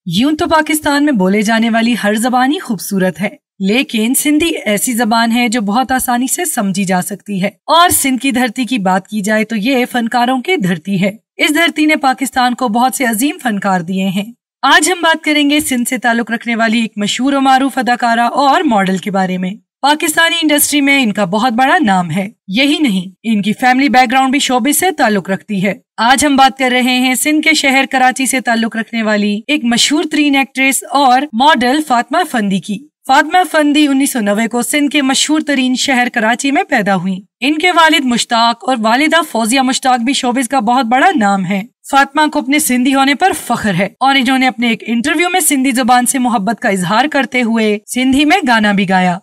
यूं तो पाकिस्तान में बोले जाने वाली हर जबान ही खूबसूरत है, लेकिन सिंधी ऐसी जबान है जो बहुत आसानी से समझी जा सकती है। और सिंध की धरती की बात की जाए तो ये फनकारों की धरती है। इस धरती ने पाकिस्तान को बहुत से अजीम फनकार दिए हैं। आज हम बात करेंगे सिंध से ताल्लुक रखने वाली एक मशहूर और मारूफ अदाकारा और मॉडल के बारे में। पाकिस्तानी इंडस्ट्री में इनका बहुत बड़ा नाम है। यही नहीं, इनकी फैमिली बैकग्राउंड भी शोबिस से ताल्लुक रखती है। आज हम बात कर रहे हैं सिंध के शहर कराची से ताल्लुक रखने वाली एक मशहूर तरीन एक्ट्रेस और मॉडल फातिमा फंदी की। फातिमा फंदी 1990 को सिंध के मशहूर तरीन शहर कराची में पैदा हुई। इनके वालिद मुश्ताक और वालिदा फौजिया मुश्ताक भी शोबिस का बहुत बड़ा नाम है। फातिमा को अपने सिंधी होने पर फख्र है और इन्होंने अपने एक इंटरव्यू में सिंधी जुबान से मोहब्बत का इजहार करते हुए सिंधी में गाना भी गाया।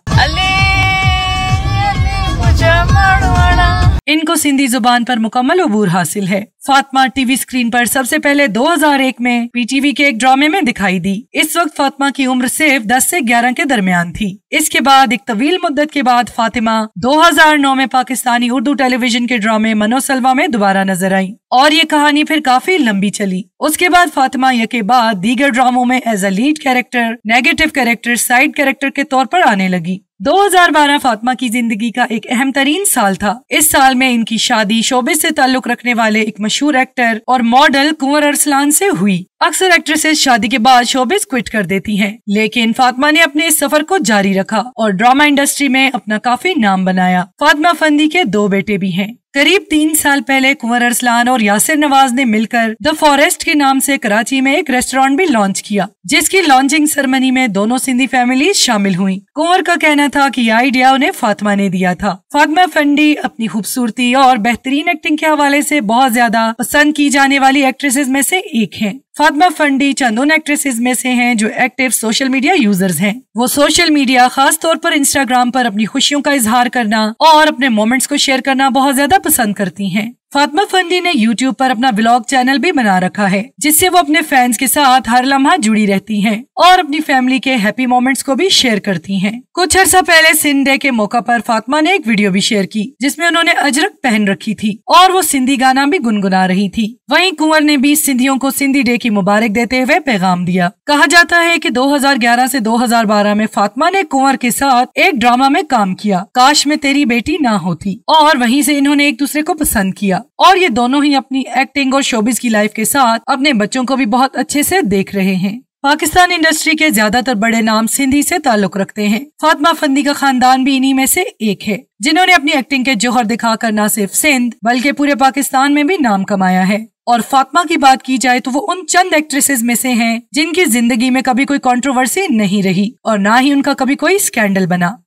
इनको सिंधी जुबान पर मुकम्मल अबूर हासिल है। फातिमा टीवी स्क्रीन पर सबसे पहले 2001 में पीटीवी के एक ड्रामे में दिखाई दी। इस वक्त फातिमा की उम्र सिर्फ 10 से 11 के दरमियान थी। इसके बाद एक तवील मुद्दत के बाद फातिमा 2009 में पाकिस्तानी उर्दू टेलीविजन के ड्रामे मनोसलवा में दोबारा नजर आई और ये कहानी फिर काफी लंबी चली। उसके बाद फातिमा के बाद दीगर ड्रामों में as a lead character, negative character, side character के तौर पर आने लगी। 2012 फातिमा की जिंदगी का एक अहम तरीन साल था। इस साल में इनकी शादी शोबिस से ताल्लुक रखने वाले एक मशहूर एक्टर और मॉडल कुंवर अरसलान से हुई। अक्सर एक्ट्रेसेस शादी के बाद शोबिस क्विट कर देती हैं, लेकिन फातिमा ने अपने इस सफर को जारी रखा और ड्रामा इंडस्ट्री में अपना काफी नाम बनाया। फातिमा फंदी के 2 बेटे भी हैं। करीब 3 साल पहले कुंवर अरसलान और यासिर नवाज ने मिलकर द फॉरेस्ट के नाम से कराची में एक रेस्टोरेंट भी लॉन्च किया, जिसकी लॉन्चिंग सेरेमनी में दोनों सिंधी फैमिलीज शामिल हुई। कुंवर का कहना था कि यह आइडिया उन्हें फातिमा ने दिया था। फातिमा फंदी अपनी खूबसूरती और बेहतरीन एक्टिंग के हवाले से बहुत ज्यादा पसंद की जाने वाली एक्ट्रेसेस में से एक हैं। फातिमा फंदी चंद उन एक्ट्रेसेस में से हैं जो एक्टिव सोशल मीडिया यूजर्स हैं। वो सोशल मीडिया, खास तौर पर इंस्टाग्राम पर अपनी खुशियों का इजहार करना और अपने मोमेंट्स को शेयर करना बहुत ज्यादा पसंद करती हैं। फातिमा फंदी ने यूट्यूब पर अपना व्लॉग चैनल भी बना रखा है, जिससे वो अपने फैंस के साथ हर लम्हा जुड़ी रहती हैं और अपनी फैमिली के हैप्पी मोमेंट्स को भी शेयर करती हैं। कुछ अर्सा पहले सिंध डे के मौका पर फातिमा ने एक वीडियो भी शेयर की, जिसमें उन्होंने अजरक पहन रखी थी और वो सिंधी गाना भी गुनगुना रही थी। वहीं कुंवर ने भी सिंधियों को सिंधी डे की मुबारक देते हुए पैगाम दिया। कहा जाता है कि 2011 से 2012 में फातिमा ने कुंवर के साथ एक ड्रामा में काम किया, काश में तेरी बेटी ना होती, और वहीं से इन्होंने एक दूसरे को पसंद किया और ये दोनों ही अपनी एक्टिंग और शोबिस की लाइफ के साथ अपने बच्चों को भी बहुत अच्छे से देख रहे हैं। पाकिस्तान इंडस्ट्री के ज्यादातर बड़े नाम सिंधी से ताल्लुक रखते हैं। फातिमा फंदी का खानदान भी इन्हीं में से एक है, जिन्होंने अपनी एक्टिंग के जौहर दिखाकर न सिर्फ सिंध बल्कि पूरे पाकिस्तान में भी नाम कमाया है। और फातिमा की बात की जाए तो वो उन चंद एक्ट्रेसेस में से हैं जिनकी जिंदगी में कभी कोई कंट्रोवर्सी नहीं रही और ना ही उनका कभी कोई स्कैंडल बना।